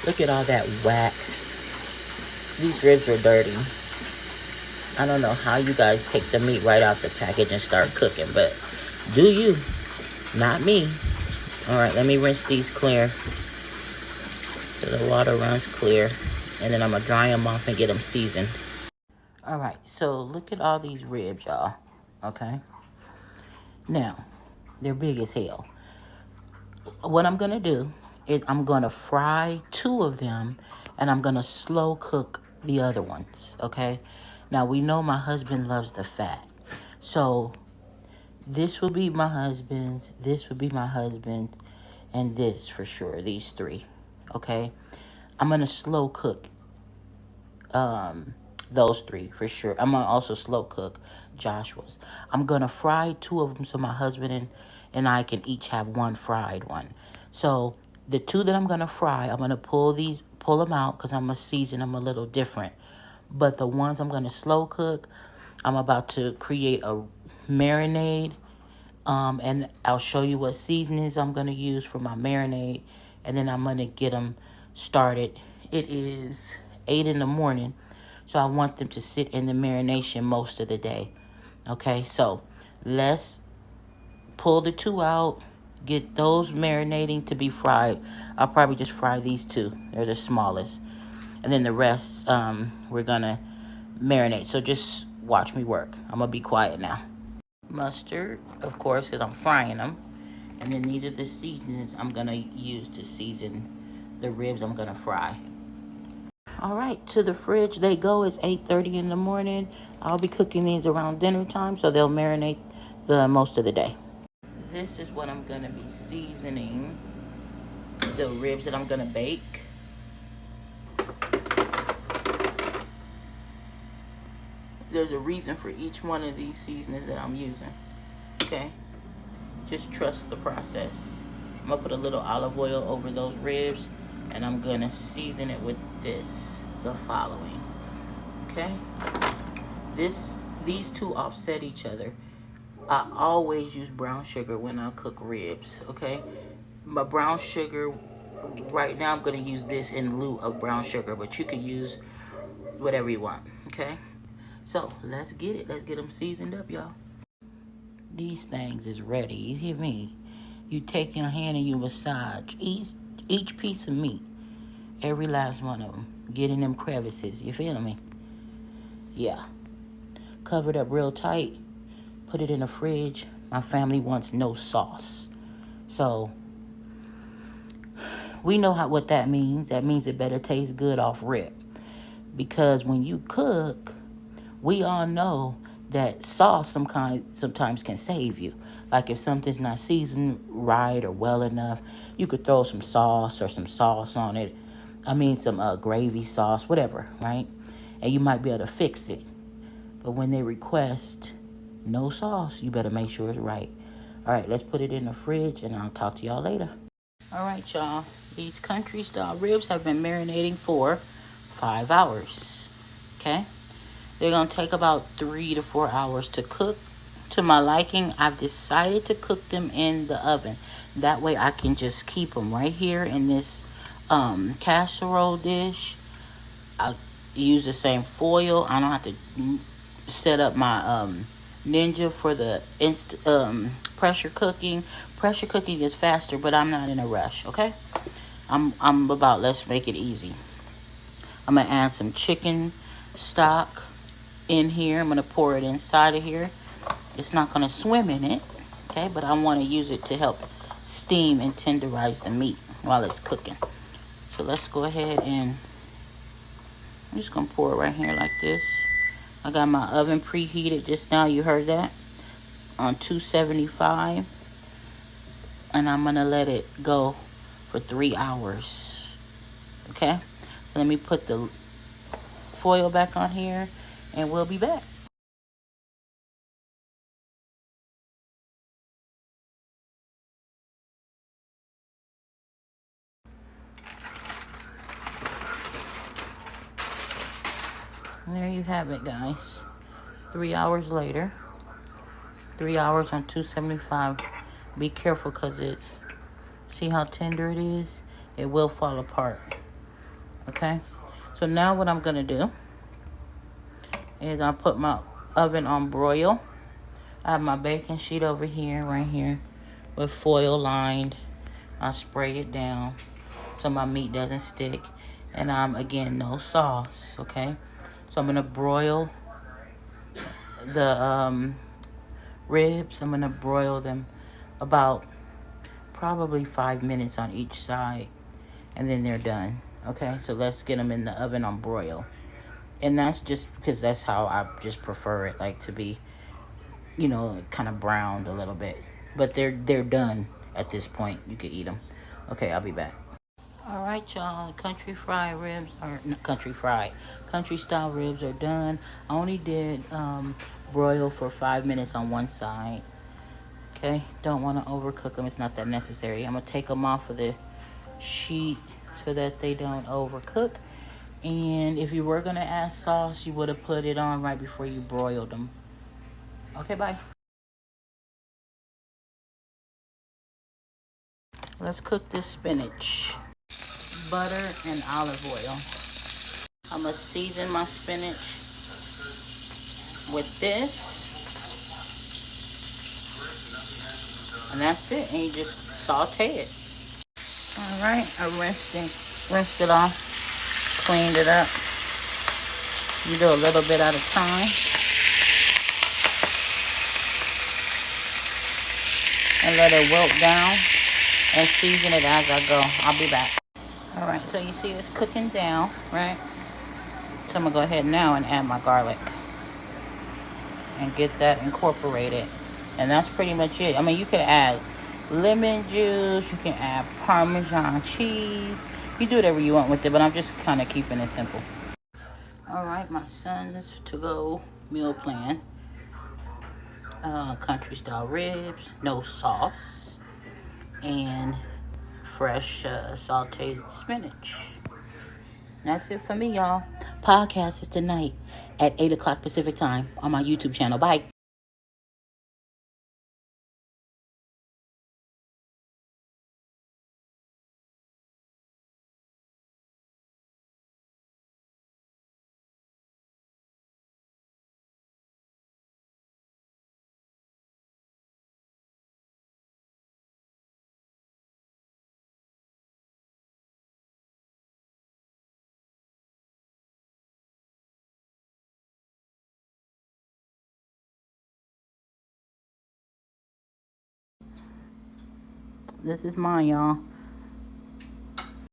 Look at all that wax. These ribs are dirty. I don't know how you guys take the meat right out the package and start cooking, but do you, not me. All right, let me rinse these clear so the water runs clear, and then I'm gonna dry them off and get them seasoned. All right, so look at all these ribs, y'all. Okay, now they're big as hell. What I'm gonna do is I'm gonna fry two of them, and I'm gonna slow cook the other ones. Okay, now we know my husband loves the fat, so this will be my husband's, this would be my husband's, and this for sure, these three. Okay, I'm gonna slow cook those three for sure. I'm gonna also slow cook Joshua's. I'm gonna fry two of them so my husband and I can each have one fried one. So the two that I'm gonna fry, I'm gonna pull them out because I'm gonna season them a little different. But the ones I'm gonna slow cook, I'm about to create a marinade. And I'll show you what seasonings I'm gonna use for my marinade, and then I'm gonna get them started. It is 8 in the morning, so I want them to sit in the marination most of the day. Okay, so let's pull the two out, get those marinating to be fried. I'll probably just fry these two. They're the smallest. And then the rest, we're gonna marinate. So just watch me work. I'm gonna be quiet now. Mustard, of course, because I'm frying them. And then these are the seasonings I'm gonna use to season the ribs I'm gonna fry. All right, to the fridge they go. It's 8:30 in the morning. I'll be cooking these around dinner time, so they'll marinate the most of the day. This is what I'm gonna be seasoning the ribs that I'm gonna bake. There's a reason for each one of these seasonings that I'm using. Okay, just trust the process. I'm gonna put a little olive oil over those ribs, and I'm gonna season it with the following. Okay, these two offset each other. I always use brown sugar when I cook ribs. Okay, my brown sugar right now, I'm gonna use this in lieu of brown sugar, but you can use whatever you want. Okay, so let's get it. Let's get them seasoned up, y'all. These things is ready. You hear me? You take your hand and you massage each piece of meat, every last one of them, get in them crevices. You feel me? Yeah. Cover it up real tight. Put it in the fridge. My family wants no sauce, so we know what that means. That means it better taste good off rip, because when you cook, we all know that sauce sometimes can save you. Like if something's not seasoned right or well enough, you could throw some sauce or some sauce on it. I mean some gravy sauce, whatever, right? And you might be able to fix it. But when they request no sauce, you better make sure it's right. All right, let's put it in the fridge, and I'll talk to y'all later. All right, y'all. These country style ribs have been marinating for 5 hours. Okay? They're going to take about 3 to 4 hours to cook. To my liking, I've decided to cook them in the oven. That way I can just keep them right here in this casserole dish. I use the same foil. I don't have to set up my Ninja for the pressure cooking. Pressure cooking is faster, but I'm not in a rush, okay? I'm about, let's make it easy. I'm going to add some chicken stock in here. I'm going to pour it inside of here. It's not going to swim in it, okay? But I want to use it to help steam and tenderize the meat while it's cooking. So let's go ahead and I'm just going to pour it right here like this. I got my oven preheated just now. You heard that? On 275. And I'm going to let it go for 3 hours. Okay? So let me put the foil back on here, and we'll be back. And there you have it, guys. 3 hours later. 3 hours on 275. Be careful, because see how tender it is? It will fall apart. Okay, so now what I'm gonna do is I'll put my oven on broil. I have my baking sheet over here, right here, with foil lined. I'll spray it down so my meat doesn't stick. And again, no sauce, okay? So I'm gonna broil the ribs. I'm gonna broil them about probably 5 minutes on each side, and then they're done. Okay, so let's get them in the oven on broil. And that's just because that's how I just prefer it, like to be, kind of browned a little bit. But they're done at this point. You can eat them. Okay, I'll be back. All right, y'all. Country fried ribs, or not country fried, country style ribs are done. I only did broil for 5 minutes on one side. Okay, don't want to overcook them. It's not that necessary. I'm gonna take them off of the sheet so that they don't overcook. And if you were gonna add sauce, you would have put it on right before you broiled them. Okay, bye. Let's cook this spinach. Butter and olive oil. I'm gonna season my spinach with this, and that's it. And you just saute it. All right, I rinsed it off, cleaned it up. You do a little bit at a time, and let it wilt down, and season it as I go. I'll be back. All right, so you see it's cooking down, right? So I'm gonna go ahead now and add my garlic and get that incorporated. And that's pretty much it. I mean, you could add lemon juice, you can add Parmesan cheese. You do whatever you want with it, but I'm just kind of keeping it simple. All right, my son's to-go meal plan. Country style ribs, no sauce, and fresh sauteed spinach. That's it for me, y'all. Podcast is tonight at 8 o'clock Pacific time on my YouTube channel. Bye. This is mine, y'all.